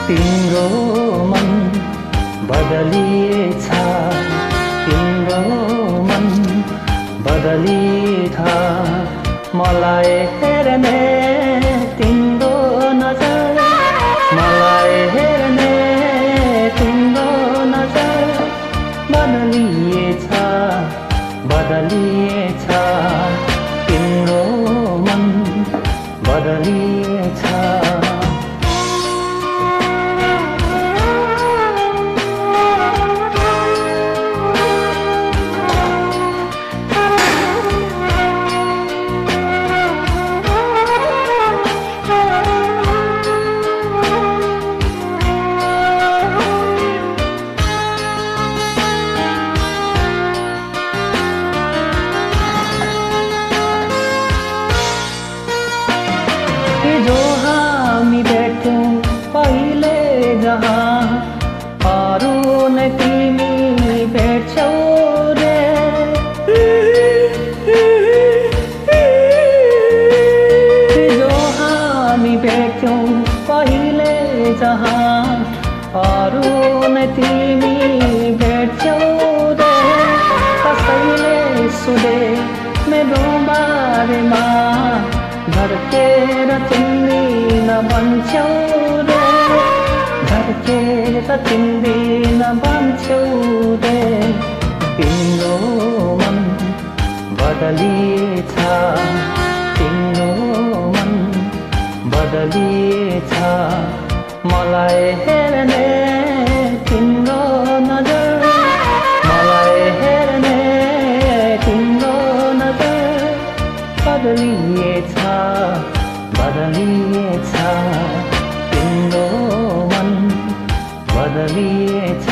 तिम्रो मन बदलिएछ, तिम्रो मन बदलिएछ। मलाई हेर्ने तिम्रो नजर, मलाई हेर्ने तिम्रो नजर बदलिएछ, बदलिएछ। तिम्रो मन बदलिएछ। जो हामी भेट्यौं पहिले जहाँ, अरू नै तिमी भेट्छौ रे। जो हामी भेट्यौं पहिले जहाँ, अरू नै तिमी भेट्छौ रे। कसैले सोधे मेरो बारेमा, धर्केर चिन्दिन भन्छौ रे, धर्केर चिन्दिन भन्छौ रे। तिम्रो मन बदलिएछ, तिम्रो मन बदलिएछ। मलाई हेर्ने तिम्रो नजर, मलाई हेर्ने तिम्रो नजर बदलिएछ, बदलिएछ। तिम्रो मन बदलिएछ।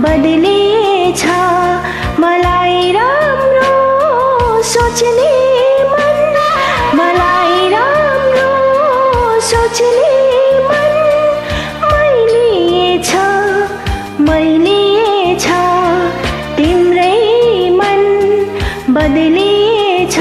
बदलिएछ मलाई राम्रो सोच्ने मन, मलाई राम्रो सोच्ने मन। मैलिएछ, मैलिएछ तिम्रै मन बदलिएछ।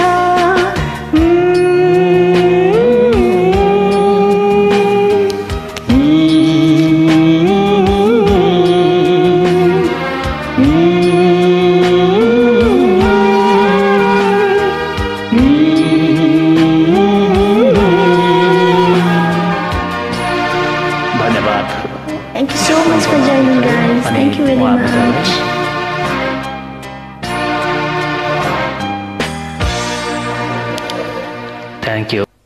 Thank you so much for joining, guys. Thank you very much.